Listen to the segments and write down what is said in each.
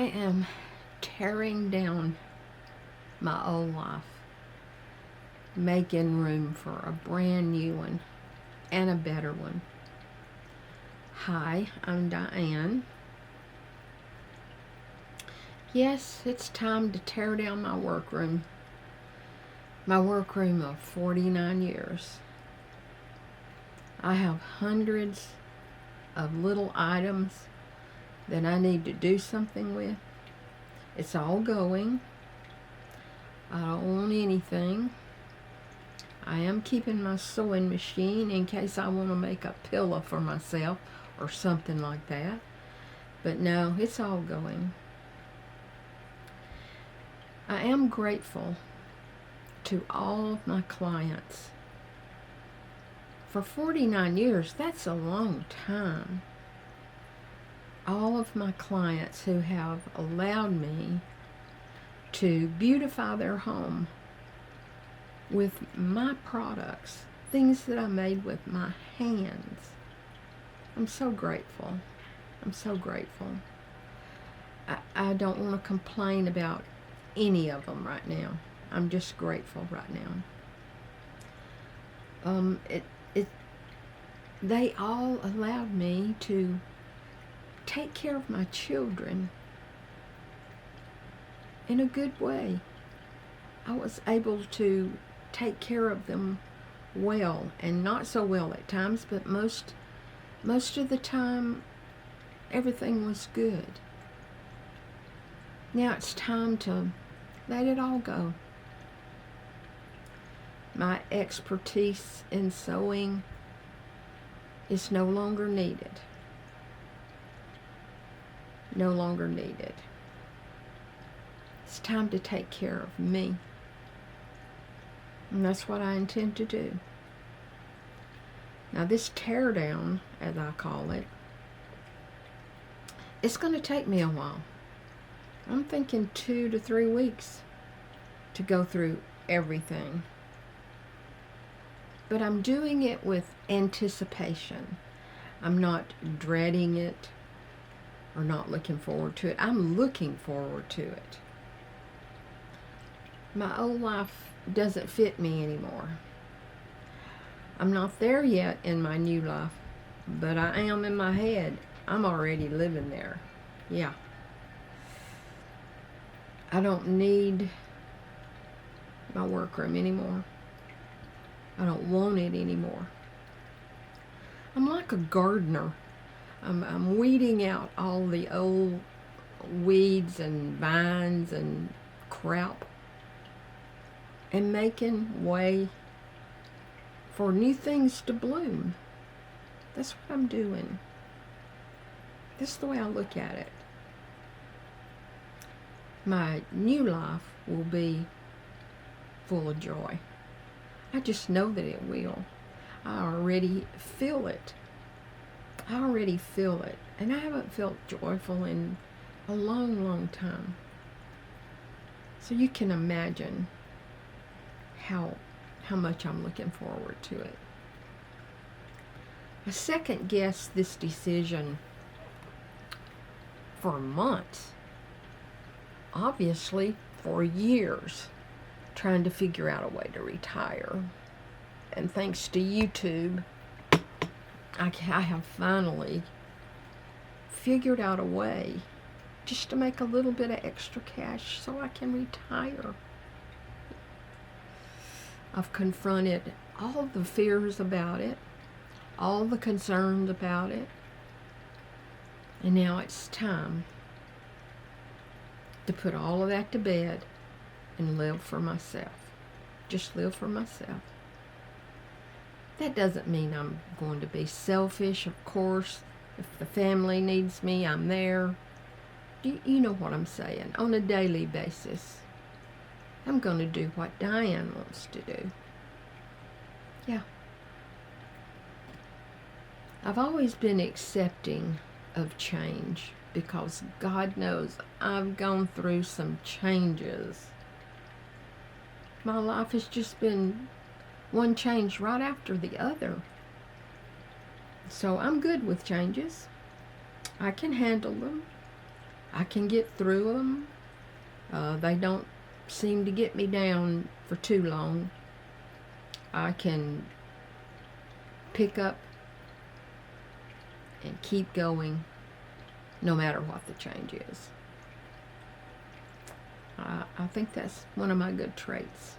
I am tearing down my old life, making room for a brand new one and a better one. Hi, I'm Diane. Yes, it's time to tear down my workroom. My workroom of 49 years. I have hundreds of little items that I need to do something with. It's all going. I don't own anything. I am keeping my sewing machine in case I want to make a pillow for myself or something like that. But no, it's all going. I am grateful to all of my clients. For 49 years, that's a long time. All of my clients who have allowed me to beautify their home with my products, things that I made with my hands. I'm so grateful. I'm so grateful. I don't want to complain about any of them right now. I'm just grateful right now. They all allowed me to take care of my children in a good way. I was able to take care of them well, and not so well at times, but most of the time everything was good. Now it's time to let it all go. My expertise in sewing is no longer needed. No longer needed. It's time to take care of me. And that's what I intend to do. Now this teardown, as I call it, it's going to take me a while. I'm thinking 2 to 3 weeks to go through everything. But I'm doing it with anticipation. I'm not dreading it or not looking forward to it. I'm looking forward to it. My old life doesn't fit me anymore. I'm not there yet in my new life, but I am in my head. I'm already living there. Yeah. I don't need my workroom anymore. I don't want it anymore. I'm like a gardener. I'm weeding out all the old weeds and vines and crap and making way for new things to bloom. That's what I'm doing. That's the way I look at it. My new life will be full of joy. I just know that it will. I already feel it. I already feel it. And I haven't felt joyful in a long, long time. So you can imagine how much I'm looking forward to it. I second guessed this decision for months. Obviously for years, trying to figure out a way to retire. And thanks to YouTube, I have finally figured out a way just to make a little bit of extra cash so I can retire. I've confronted all the fears about it, all the concerns about it, and now it's time to put all of that to bed and live for myself. Just live for myself. That doesn't mean I'm going to be selfish, of course. If the family needs me, I'm there. You know what I'm saying. On a daily basis, I'm going to do what Diane wants to do. Yeah. I've always been accepting of change because God knows I've gone through some changes. My life has just been one change right after the other. So I'm good with changes. I can handle them. I can get through them. They don't seem to get me down for too long. I can pick up and keep going no matter what the change is. I think that's one of my good traits.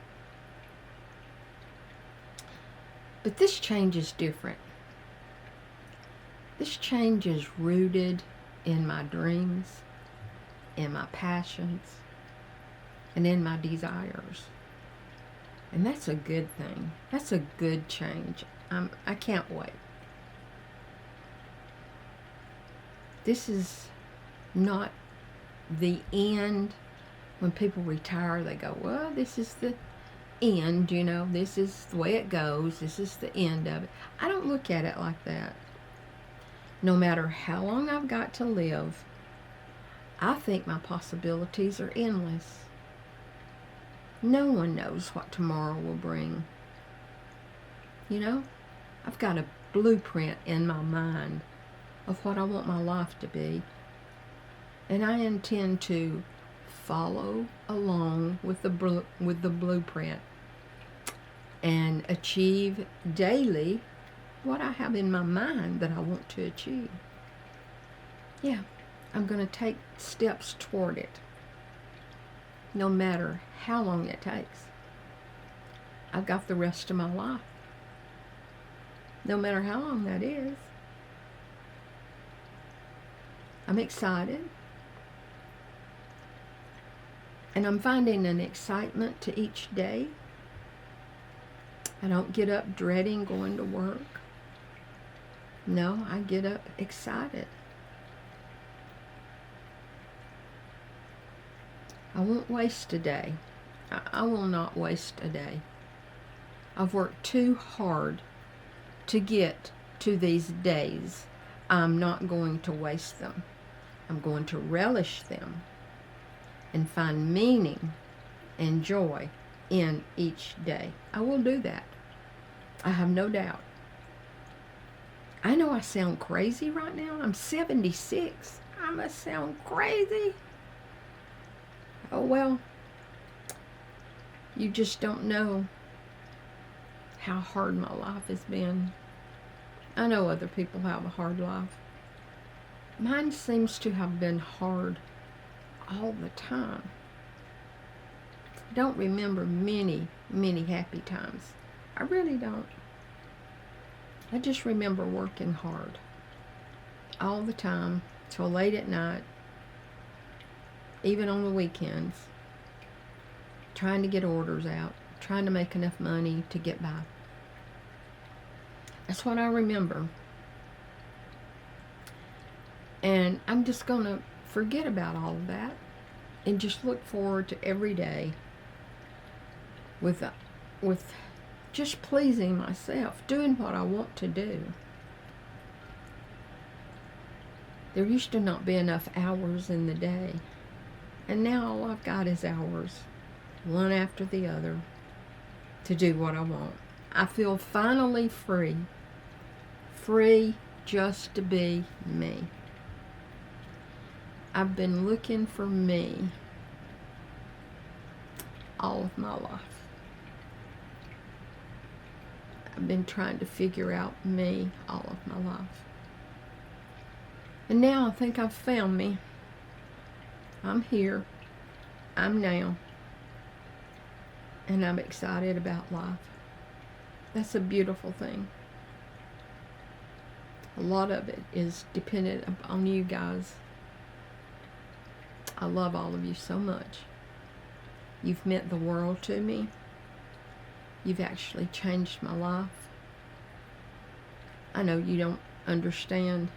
But this change is different. This change is rooted in my dreams, in my passions, and in my desires. And that's a good thing. That's a good change. I can't wait. This is not the end. When people retire, they go, well, this is the end, this is the way it goes. This is the end of it. I don't look at it like that. No matter how long I've got to live, I think my possibilities are endless. No one knows what tomorrow will bring. I've got a blueprint in my mind of what I want my life to be. And I intend to follow along with the blueprint and achieve daily what I have in my mind that I want to achieve. Yeah, I'm going to take steps toward it, no matter how long it takes. I've got the rest of my life, no matter how long that is. I'm excited. And I'm finding an excitement to each day. I don't get up dreading going to work. No, I get up excited. I won't waste a day. I will not waste a day. I've worked too hard to get to these days. I'm not going to waste them. I'm going to relish them and find meaning and joy in each day. I will do that. I have no doubt. I know I sound crazy right now. I'm 76. I must sound crazy. Oh well. You just don't know how hard my life has been. I know other people have a hard life. Mine seems to have been hard all the time. I don't remember many happy times. I really don't. I just remember working hard all the time till late at night, even on the weekends, trying to get orders out, trying to make enough money to get by. That's what I remember. And I'm just going to forget about all of that and just look forward to every day with just pleasing myself, doing what I want to do. There used to not be enough hours in the day, and now all I've got is hours, one after the other, to do what I want. I feel finally free just to be me. I've been looking for me all of my life. I've been trying to figure out me all of my life. And now I think I've found me. I'm here. I'm now. And I'm excited about life. That's a beautiful thing. A lot of it is dependent upon you guys. I love all of you so much. You've meant the world to me. You've actually changed my life. I know you don't understand,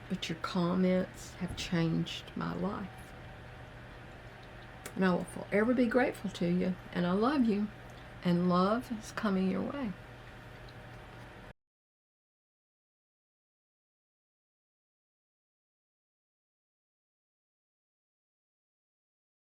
but your comments have changed my life. And I will forever be grateful to you. And I love you. And love is coming your way.